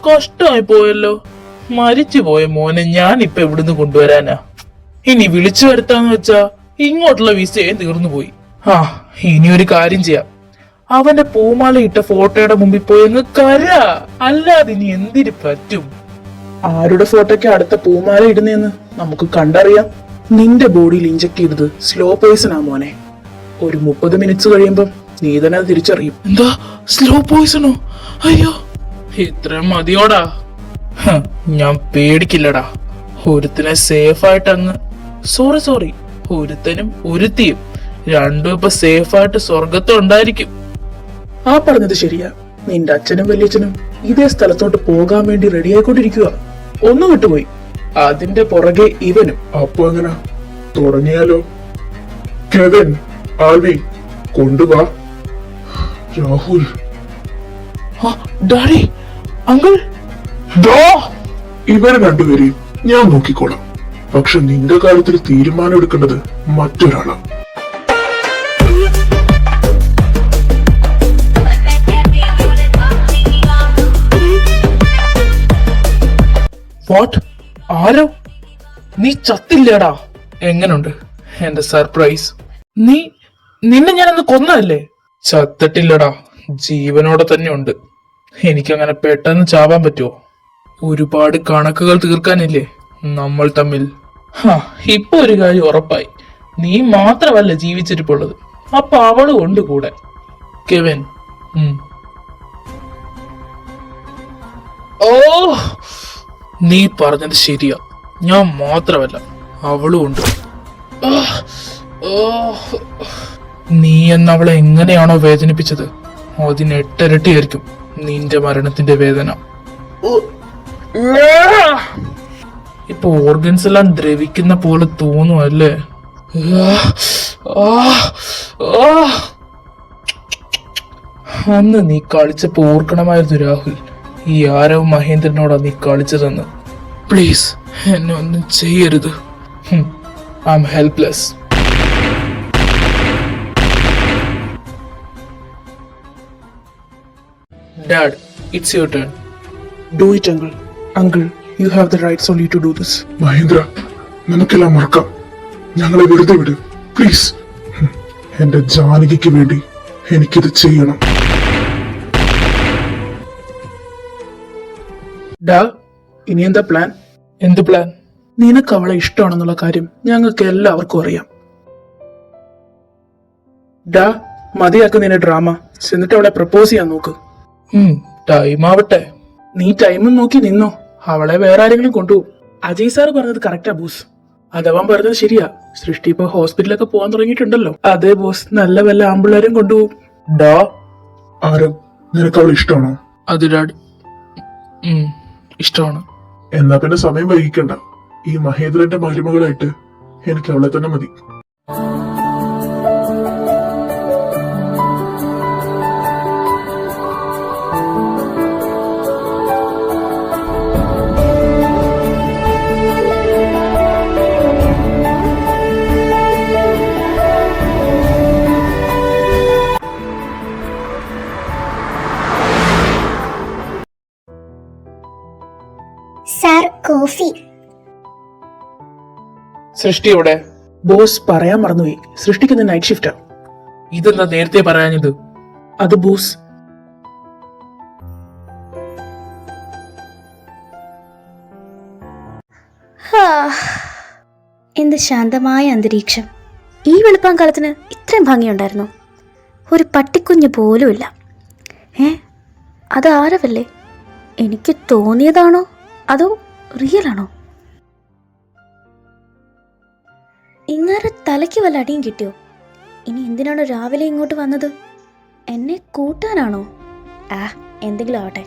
കഷ്ടമായി പോയല്ലോ. മരിച്ചു പോയ മോനെ ഞാൻ ഇപ്പൊ എവിടുന്ന് കൊണ്ടുവരാനാ? ഇനി വിളിച്ചു വരുത്താന്ന് വെച്ചാ ഇങ്ങോട്ടുള്ള വിസയും തീർന്നു പോയി. ആ, ഇനി ഒരു കാര്യം ചെയ്യാം. അവന്റെ പൂമാല ഇട്ട ഫോട്ടോയുടെ മുമ്പിൽ പോയി അങ്ങ് കരാ. അല്ലാതെ ഇനി എന്തിനു പറ്റും? ആരുടെ ഫോട്ടോയ്ക്ക് അടുത്ത പൂമാല ഇടുന്നതെന്ന് നമുക്ക് കണ്ടറിയാം. നിന്റെ ബോഡിയിൽ ഇഞ്ചക്ട് ചെയ്തത് സ്ലോ പോയിസൺ ആ മോനെ. ഒരു 30 മിനിറ്റ്സ് കഴിയുമ്പം നീ തന്നെ അത് തിരിച്ചറിയും. എന്താ, സ്ലോ പോയിസണോ? അയ്യോ, ഇത്ര മതിയോടാ. ഹ, ഞാൻ പേടിക്കില്ലടാ. ഒരുത്തനെ സേഫ് ആയിട്ട് അങ്ങ് സോറി ഒരുത്തനും ഒരുത്തിയും രണ്ടും ഇപ്പൊ സേഫ് ആയിട്ട് സ്വർഗത്തും ഉണ്ടായിരിക്കും. ആ പറഞ്ഞത് ശരിയാ. നിന്റെ അച്ഛനും വലിയച്ഛനും ഇതേ സ്ഥലത്തോട്ട് പോകാൻ വേണ്ടി റെഡി ആയിക്കൊണ്ടിരിക്കുക. ഒന്നും വിട്ടുപോയി, അതിന്റെ പുറകെ ഇവനും. അപ്പൊ അങ്ങനെ തുടങ്ങിയാലോ? കെവിൻ, ആൽവി, കൊണ്ടുവാ. രാഹുൽ, ആ, ഡാഡി, അങ്കിൾ. ദാ, ഇവരെ രണ്ടുപേരെയും ഞാൻ നോക്കിക്കോളാം. പക്ഷെ നിന്റെ കാര്യത്തിൽ തീരുമാനം എടുക്കേണ്ടത് മറ്റൊരാളാണ്. വാട്ട്? ആരോ? നീ ചത്തില്ലേടാ? എങ്ങനുണ്ട് എന്റെ സർപ്രൈസ്? നിന്നെ ഞാനന്ന് കൊന്നതല്ലേ? ചത്തിട്ടില്ലടാ, ജീവനോടെ തന്നെ ഉണ്ട്. എനിക്കങ്ങനെ പെട്ടെന്ന് ചാവാൻ പറ്റുമോ? ഒരുപാട് കണക്കുകൾ തീർക്കാനില്ലേ നമ്മൾ തമ്മിൽ. ഇപ്പൊ ഒരു കാര്യം ഉറപ്പായി, നീ മാത്രമല്ല ജീവിച്ചിരിപ്പുള്ളത്, അപ്പൊ അവളും ഉണ്ട് കൂടെ. കെവിൻ, ഓ, നീ പറഞ്ഞത് ശരിയാ. ഞാൻ മാത്രമല്ല, അവളും ഉണ്ട്. നീ എന്നവളെ എങ്ങനെയാണോ വേദനിപ്പിച്ചത് അതിന് 8 ഇരട്ടിയായിരിക്കും നിന്റെ മരണത്തിന്റെ വേദന. ഇപ്പൊ ഓർഗൻസ് എല്ലാം ദ്രവിക്കുന്ന പോലെ തോന്നുമല്ലേ? അന്ന് നീ കളിച്ചപ്പോ ഓർക്കണമായിരുന്നു രാഹുൽ, ഈ ആരവ് മഹേന്ദ്രനോടാ നീ കളിച്ചതെന്ന്. പ്ലീസ് എന്നെ ഒന്നും ചെയ്യരുത്. I am helpless. Dad, it's your turn. Do it uncle. Uncle, you have the rights only to do this. Mahendra, നമുക്കെല്ലാം മറക്കാം. ഞങ്ങളെ വെറുതെ വിട് പ്ലീസ്. എന്റെ ജാനകിക്ക് വേണ്ടി എനിക്കിത് ചെയ്യണം. ഡാ, ഇനി എന്താ പ്ലാൻ? എന്ത് പ്ലാൻ? നിനക്ക് അവളെ ഇഷ്ടമാണെന്നുള്ള കാര്യം ഞങ്ങൾക്ക് എല്ലാവർക്കും അറിയാം. ഡാ, മതിയാക്ക് നിന്റെ ഡ്രാമ. എന്നിട്ട് അവളെ പ്രപ്പോസ് ചെയ്യാൻ നോക്ക്. ടൈം ആവട്ടെ. നീ ടൈമും നോക്കി നിന്നോ. അവളെ വേറെ ആരെങ്കിലും കൊണ്ടുപോകും. അജയ് സാർ പറഞ്ഞത് കറക്റ്റാ ബോസ്. അതവൻ പറഞ്ഞത് ശരിയാ. സൃഷ്ടി ഇപ്പൊ ഹോസ്പിറ്റലൊക്കെ പോകാൻ തുടങ്ങിയിട്ടുണ്ടല്ലോ. അതെ ബോസ്, നല്ല വല്ല ആമ്പിള്ളേരും കൊണ്ടുപോകും. ഡാ, ആരും നിനക്ക് അവളെ ഇഷ്ടമാണോ? അത് ഡാഡ് ഇഷ്ടമാണ്. എന്നാ പിന്നെ സമയം വൈകിക്കണ്ട. ഈ മഹേന്ദ്രന്റെ മരുമകളായിട്ട് എനിക്ക് അവളെ തന്നെ മതി. Sir, coffee. സൃഷ്ടി എവിടെ? ബോസ് പറയാൻ മറന്നുപോയി. സൃഷ്ടിക്കുന്ന നൈറ്റ് ഷിഫ്റ്റാ. ഇതെന്താ നേരത്തെ പറയാഞ്ഞത്? അത് ബോസ്, എന്ത് ശാന്തമായ അന്തരീക്ഷം. ഈ വെളുപ്പാങ്കാലത്തിന് ഇത്രയും ഭംഗിയുണ്ടായിരുന്നു? ഒരു പട്ടിക്കുഞ്ഞ് പോലുമില്ല. അത് ആരവല്ലേ? എനിക്ക് തോന്നിയതാണോ അതോ റിയൽ ആണോ? ഇങ്ങാരെ തലയ്ക്ക് വല്ല അടിയും കിട്ടിയോ? ഇനി എന്തിനാണോ രാവിലെ ഇങ്ങോട്ട് വന്നത്? എന്നെ കൂട്ടാനാണോ? എന്തെങ്കിലും ആവട്ടെ.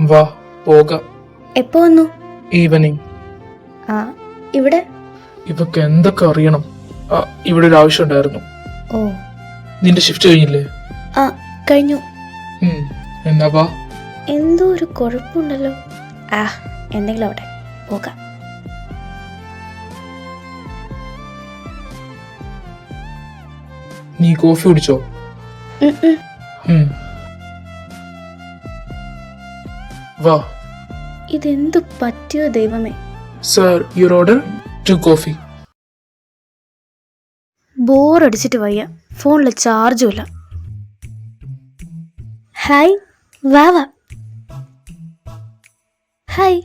വാ പോകാം. എപ്പോ വന്നു? ഈവനിങ്. ആ ഇവിടെ. ഇവക്ക് എന്തൊക്കെ അറിയണം? ഇവിടെ ഒരു ആവശ്യം ഉണ്ടായിരുന്നു. ഓ നിന്റെ ഷിഫ്റ്റ് കഴിഞ്ഞില്ലേ? ആ കഴിഞ്ഞു. എന്നാ വാ. എന്തോ ഒരു കുഴപ്പമുണ്ടല്ലോ. ആ എന്തെങ്കിലും അവിടെ പോകാം. നീ കോഫി കുടിച്ചോ? ഉം, ഉം. ഉം. വാ. ഇതെന്തു പറ്റിയോ ദൈവമേ. Sir your order? 2 കോഫി. ബോറടിച്ചിട്ട് വയ്യ, ഫോണിൽ ചാർജും ഇല്ല. ഹായ് വാവ. ഹായ്.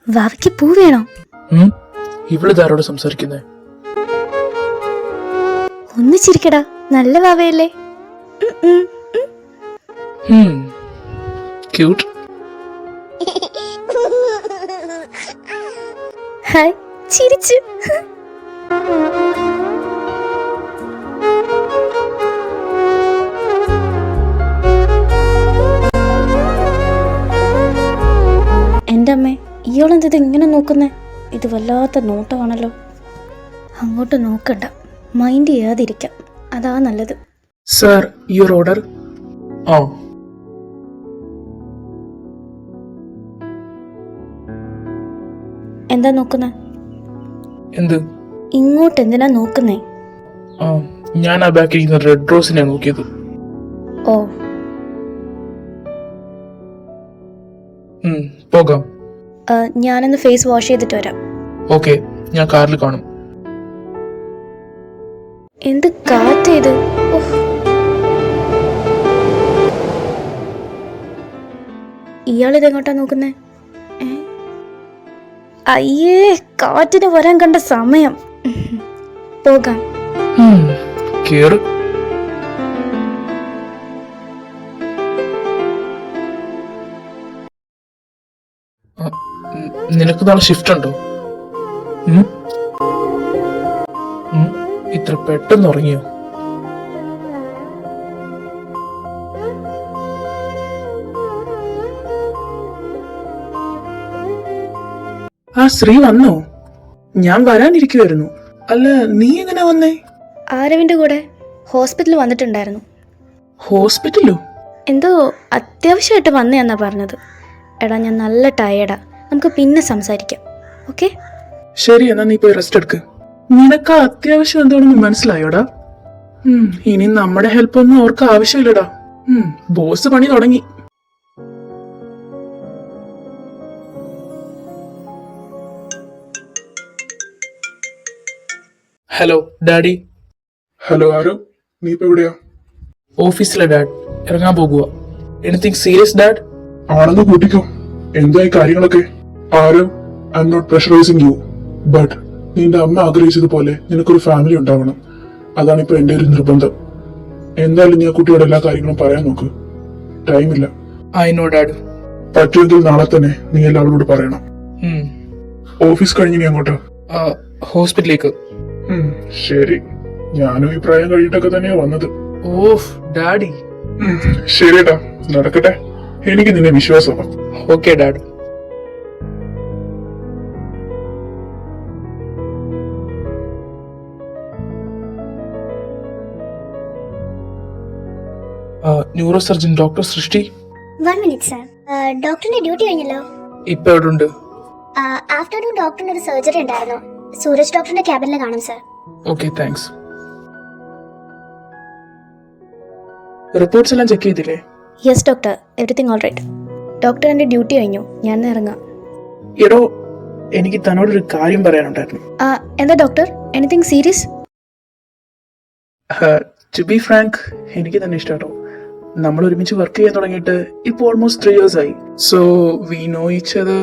വാവയ്ക്ക് പൂ വേണോ? ഇവളിതാരോട് സംസാരിക്കുന്നേ? ഒന്ന് ചിരിക്കടാ, നല്ല വാവയല്ലേ. ഉം, ഉം. ക്യൂട്ട്. ഹായ് ചിരിച്ചു. എൻ്റെ അമ്മേ, ഇയാളെന്ത് ഇങ്ങനെ നോക്കുന്നേ? ഇത് വല്ലാത്ത നോട്ടമാണല്ലോ. അങ്ങോട്ട് നോക്കണ്ട, മൈൻഡ് ചെയ്യാതിരിക്കാം, അതാ നല്ലത്. Sir your order? ആ. എന്താ നോക്കുന്നേ? എന്ത്? ഇങ്ങോട്ട് എന്തിനാ നോക്കുന്നേ? ആ, ഞാൻ ആ ബാക്കിൽ ഇരിക്കുന്ന റെഡ് റോസിനെ നോക്കിയത്. ഓ പോകാം. ഞാനൊന്ന് ഫേസ് വാഷ് ചെയ്തിട്ട് വരാം. ഓക്കെ, ഞാൻ കാറിൽ കാണും. എന്ത് കാറ്റേത്? ഇയാളിതെങ്ങോട്ടാ നോക്കുന്നേ? അയ്യേ, കാറ്റിന് വരാൻ കണ്ട സമയം. പോകാം. കേറ്. നിനക്ക് നാളെ ഷിഫ്റ്റ് ഉണ്ടോ? ഇത്ര പെട്ടെന്ന് ഉറങ്ങിയോ? ആ ശ്രീ വന്നോ? ഞാൻ വരാനിരിക്കുവായിരുന്നു. അല്ല, നീ എങ്ങനെ വന്നേ? ആരവിന്റെ കൂടെ ഹോസ്പിറ്റലിൽ വന്നിട്ടുണ്ടായിരുന്നു. ഹോസ്പിറ്റലോ? എന്തോ അത്യാവശ്യമായിട്ട് വന്നേന്നാ പറഞ്ഞത്. എടാ ഞാൻ നല്ല ടയേർഡാ, നമുക്ക് പിന്നെ സംസാരിക്കാം, ഓക്കെ? ശരി, എന്നാ നീ പോയി റെസ്റ്റ് എടുക്ക്. നിനക്ക് അത്യാവശ്യം എന്താണെന്ന് മനസ്സിലായോടാ? ഇനി നമ്മുടെ ഹെൽപ്പ് ഒന്നും അവർക്ക് ആവശ്യമില്ലടാ. ബോസ് പണി തുടങ്ങി. Hello daddy. ഹലോ ആരോ, നീ ഇപ്പൊ എവിടെയാ? ഓഫീസിലെ ഡാഡ്, ഇറങ്ങാൻ പോകുക. Anything serious dad? ആണെന്ന് കൂട്ടിക്കോ. എന്തായി കാര്യങ്ങളൊക്കെ? ആരോ, I am not pressurising you, but നിന്റെ അമ്മ ആഗ്രഹിച്ചതുപോലെ നിനക്കൊരു ഫാമിലി ഉണ്ടാവണം. അതാണ് ഇപ്പൊ എന്റെ ഒരു നിർബന്ധം. എന്തായാലും നീ ആ കുട്ടിയോട് എല്ലാ കാര്യങ്ങളും പറയാൻ നോക്ക്. ടൈമില്ല. I know dad. പറ്റുമെങ്കിൽ നാളെ തന്നെ നീ എല്ലാവരോട് പറയണം. ഓഫീസ് കഴിഞ്ഞ് നീ അങ്ങോട്ട്? ഹോസ്പിറ്റലിലേക്ക്. ശരി, ഞാനും ഈ പ്രായം കഴിഞ്ഞിട്ടൊക്കെ തന്നെയാ വന്നത്. Of daddy. ശരിടാ, നടക്കട്ടെ. എനിക്ക് നിന്നെ വിശ്വാസമാണ്. Okay dad. Neuro surgeon doctor സൃഷ്ടി. 1 minute സർ. ഡോക്ടറിന്റെ ഡ്യൂട്ടി കഴിഞ്ഞല്ലോ. ഇപ്പൊ എവിടെ ഉണ്ട്? ആഫ്റ്റർനൂൺ ഡോക്ടറിന് ഒരു സർജറി ഉണ്ടായിരുന്നു. സൂരജ് ഡോക്ടറിന്റെ ക്യാബിനിൽ കാണും സർ. Okay, thanks. റിപ്പോർട്ട്സ് എല്ലാം ചെക്ക് ചെയ്തില്ലേ? Yes doctor, everything all right. Doctor എൻ്റെ ഡ്യൂട്ടി കഴിഞ്ഞു, ഞാൻ ഇറങ്ങാം. എടോ, എനിക്ക് തന്നോടൊരു കാര്യം പറയാനുണ്ടായിരുന്നു. എന്താ doctor, anything serious? To be frank, എനിക്ക് തന്നെ ഇഷ്ടാട്ടോ. നമ്മൾ ഒരുമിച്ച് വർക്ക് ചെയ്യാൻ തുടങ്ങിയിട്ട് ഇപ്പോൾ ഓൾമോസ്റ്റ് 3 years ആയി. So we know each other.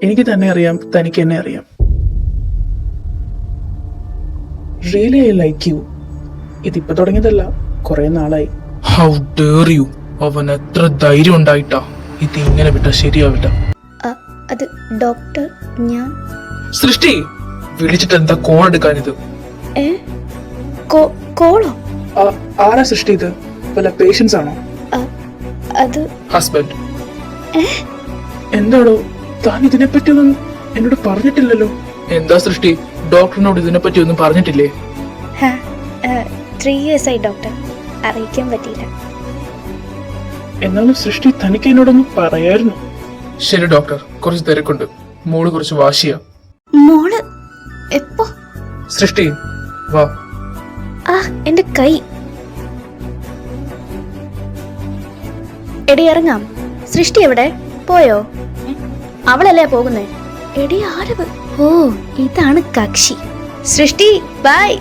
എനിക്ക് തന്നെ അറിയാം, തനിക്ക് എന്നെ അറിയാം. Really I like you. ഇതിപ്പോ തുടങ്ങിയതല്ല, കുറെ നാളായി. How dare you! അവൻ എത്ര ധൈര്യം ഉണ്ടായിട്ടാ ഇത് ഇങ്ങനെ വിട്ടാ ശരിയാവില്ല. അത് ഡോക്ടർ, ഞാൻ സൃഷ്ടി വിളിച്ചിട്ട് എന്താ കോൾ എടുക്കാനിത്? കോളോ? ആരാ സൃഷ്ടി? ഇത് വല്ല പേഷ്യൻസ് ആണോ? അത് ഹസ്ബൻഡ്. എന്താടോ താൻ ഇതിനെപ്പറ്റിയൊന്നും എന്നോട് പറഞ്ഞിട്ടില്ലല്ലോ. എന്താ സൃഷ്ടി, ഡോക്ടറിനോട് ഇതിനെപ്പറ്റി ഒന്നും പറഞ്ഞിട്ടില്ലേ? 3 years ആയി ഡോക്ടർ, അറിയിക്കാൻ പറ്റിയില്ല. എന്നാലും സൃഷ്ടി തനിക്ക് എന്നോടൊന്നും പറയായിരുന്നു. ശരി ഡോക്ടർ, കുറച്ച് തിരക്കുണ്ട്. മോള് കുറച്ച് വാശിയാ. മോള് എപ്പോ? സൃഷ്ടി വാ. ആ എന്റെ കൈ. എടി ഇറങ്ങാം. സൃഷ്ടി എവിടെ പോയോ? അവളല്ലേ പോകുന്നേ? എടി ആരവ്? ഓ ഇതാണ് കക്ഷി. സൃഷ്ടി ബൈ.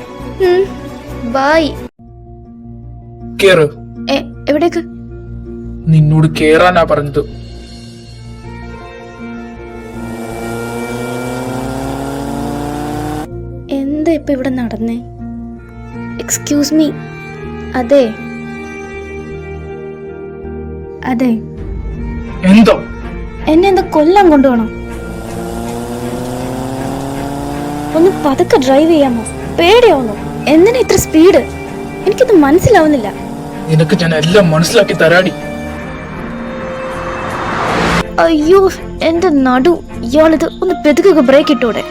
ബൈ. കേറ്. എവിടേക്ക്? നിന്നോട് കേറാനാ പറഞ്ഞത്. എന്താ ഇപ്പൊ ഇവിടെ നടന്നേ? Excuse me. അതെ അതെ, എന്താ? എന്നെ എന്താ കൊല്ലാൻ കൊണ്ടുപോകണം? ഒന്ന് പതുക്കെ ഡ്രൈവ് ചെയ്യാമോ? പേടിയാവുന്നു. എന്തിനാ ഇത്ര സ്പീഡ്? എനിക്കൊന്നും മനസ്സിലാവുന്നില്ല. നിനക്ക് ഞാൻ എല്ലാം മനസ്സിലാക്കി തരാടി. അയ്യോ എന്റെ നടു. ഇയാളിത് ഒന്ന് പെതുക്കെ ബ്രേക്ക് ഇട്ടൂടെ?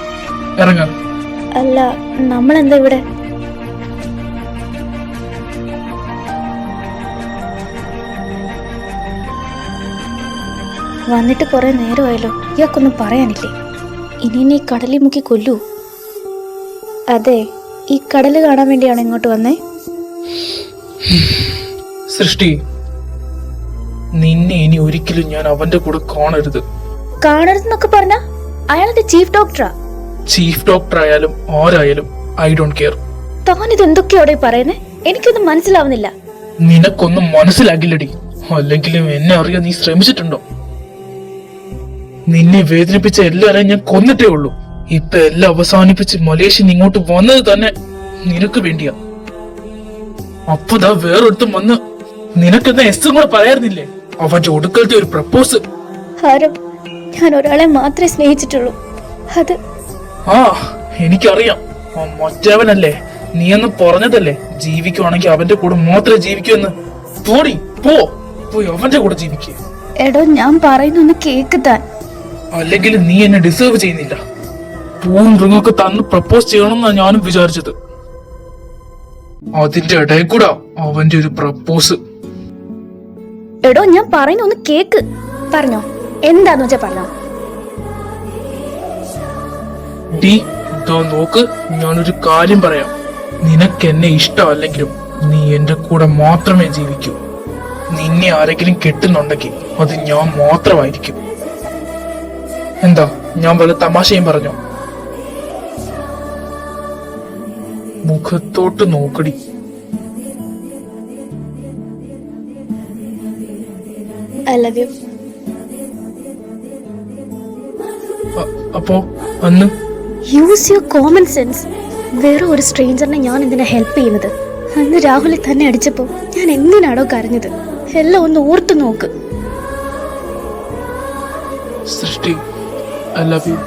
ഇറങ്ങ. അല്ല നമ്മളെന്താ ഇവിടെ? വന്നിട്ട് കുറെ നേരമായല്ലോ. ഇയാൾക്കൊന്നും പറയാനില്ലേ? ഇനി കടലിൽ മുക്കി കൊല്ലൂ? അതെ, ഈ കടല് കാണാൻ വേണ്ടിയാണ് ഇങ്ങോട്ട് വന്നേ? സൃഷ്ടി, നിന്നെ ഇനി ഒരിക്കലും ഞാൻ അവന്റെ കൂടെ കാണരുത്. കാണരുതെന്നൊക്കെ പറഞ്ഞ അയാളെന്റെ ചീഫ് ഡോക്ടറാ. ചീഫ് ഡോക്ടർ ആയാലും ആരായാലും ഐ ഡോണ്ട് കെയർ. താനിത് എന്തൊക്കെയോടെ പറയുന്നേ? എനിക്കൊന്നും മനസ്സിലാവുന്നില്ല. നിനക്കൊന്നും മനസ്സിലാകില്ലടി. അല്ലെങ്കിലും എന്നെ അറിയാൻ നീ ശ്രമിച്ചിട്ടുണ്ടോ? നിന്നെ വേദനിപ്പിച്ച എല്ലാരെയും ഞാൻ കൊന്നിട്ടേ ഉള്ളൂ. ഇപ്പൊ എല്ലാം അവസാനിപ്പിച്ച് മലേഷ്യൻ ഇങ്ങോട്ട് വന്നത് തന്നെ നിനക്ക് വേണ്ടിയാ. അപ്പതാ വേറൊരുത്തും വന്ന് നിനക്കെന്താ എസ്സും കൂടെ പറയാറുന്നില്ലേ? അവന്റെ ഒടുക്കലത്തെ ഒരു പ്രപ്പോസ്. ഹാരം, ഞാൻ ഒരാളെ മാത്രമേ സ്നേഹിച്ചിട്ടുള്ളൂ. അത് ആ എനിക്കറിയാം. മറ്റവനല്ലേ നീയെന്ന് പറഞ്ഞതല്ലേ? ജീവിക്കുവാണെങ്കിൽ അവന്റെ കൂടെ മാത്രമേ ജീവിക്കൂന്ന്. പോടി പോയി അവന്റെ കൂടെ ജീവിക്കുക. എടോ ഞാൻ പറയുന്നൊന്ന് കേക്ക് താൻ. അല്ലെങ്കിൽ നീ എന്നെ ഡിസേർവ് ചെയ്യുന്നില്ല. പൂവും റിങ്ങൊക്കെ തന്ന് പ്രപ്പോസ് ചെയ്യണമെന്നാണ് ഞാനും വിചാരിച്ചത്. അതിന്റെ ഇടയിൽ കൂടെ അവന്റെ ഒരു പ്രപ്പോസ്. എടോ ഞാൻ പറയുന്നൊന്ന് കേക്ക്. പറഞ്ഞോ, എന്താന്ന് വെച്ചാ പറഞ്ഞോ. ഡി ഇതോ നോക്ക്, ഞാനൊരു കാര്യം പറയാം. നിനക്ക് എന്നെ ഇഷ്ടമല്ലെങ്കിലും നീ എന്റെ കൂടെ മാത്രമേ ജീവിക്കൂ. നിന്നെ ആരെങ്കിലും കെട്ടുന്നുണ്ടെങ്കിൽ അത് ഞാൻ മാത്രമായിരിക്കും. എന്താ, ഞാൻ വല്ല തമാശയും പറഞ്ഞോ? മുഖത്തോട്ട് നോക്കടി. I love you. അപ്പോ അന്ന് യൂസ് യുവർ കോമൺ സെൻസ്. വേറെ ഒരു സ്ട്രേഞ്ചറിനെ ഞാൻ എന്തിനാ ഹെൽപ്പ് ചെയ്യുന്നത്? അന്ന് രാഹുലെ തന്നെ അടിച്ചപ്പോ ഞാൻ എന്തിനാണോ കരഞ്ഞത്? എല്ലാം ഒന്ന് ഓർത്തു നോക്ക്. സൃഷ്ടി, I love U.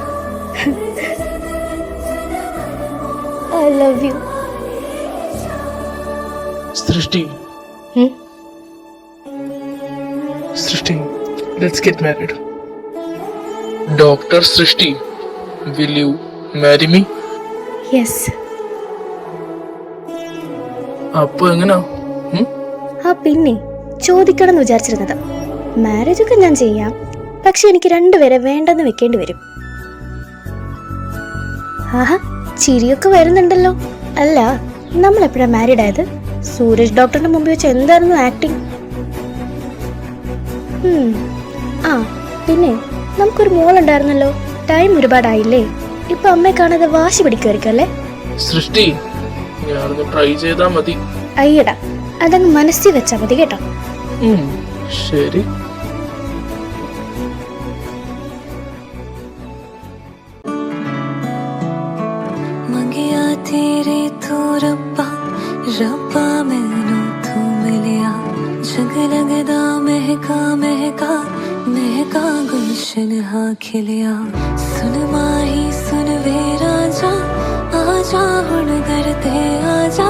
I love U. സൃഷ്ടി, സൃഷ്ടി, ലെറ്റ്സ് ഗെറ്റ് മാരിഡ്. ഡോക്ടർ സൃഷ്ടി, will you marry me? Yes. അപ്പൊ എങ്ങനാ? ആ പിന്നെ ചോദിക്കണം എന്ന് വിചാരിച്ചിരുന്നത്. മാരേജ് ഒക്കെ ഞാൻ ചെയ്യാം, പക്ഷെ എനിക്ക് രണ്ടുപേരെ വേണ്ടെന്ന് വെക്കേണ്ടി വരും. ആഹാ, ചിരിയൊക്കെ വരുന്നുണ്ടല്ലോ. അല്ല, നമ്മൾ എപ്പോഴാ മാരീഡ് ആയത്? സൂരജ് ഡോക്ടറിന്റെ മുമ്പിൽ വെച്ച് എന്തായിരുന്നു ആക്ടിങ്? ആ പിന്നെ നമുക്കൊരു മോളുണ്ടായിരുന്നല്ലോ. ടൈം ഒരുപാടായില്ലേ? ഇപ്പൊ അമ്മയെ കാണാതെ വാശി പിടിക്കുമായിരിക്കും അല്ലേ? സൃഷ്ടി, ഞാനൊന്ന് ട്രൈ ചെയ്താ മതി. അയ്യടാ, അതങ്ങ് മനസ്സിൽ വെച്ചാ മതി കേട്ടോ. ശരി. ਮੰਗਿਆ ਤੇਰੇ ਤੋਂ ਰੱਬਾ ਰੱਬਾ ਮੈਨੂੰ ਤੂੰ ਮਿਲਿਆ ਜਗ ਲੱਗਦਾ ਮਹਿਕਾ ਮਹਿਕਾ ਮਹਿਕਾ ਗੁਲਸ਼ਨ ਹਾਂ ਖਿਲਿਆ ਸੁਨ ਮਾਹੀ ਸੁਨ ਵੇ ਰਾਜਾ ਆ ਜਾ ਹੁਣ ਦਰ ਤੇ ਆ ਜਾ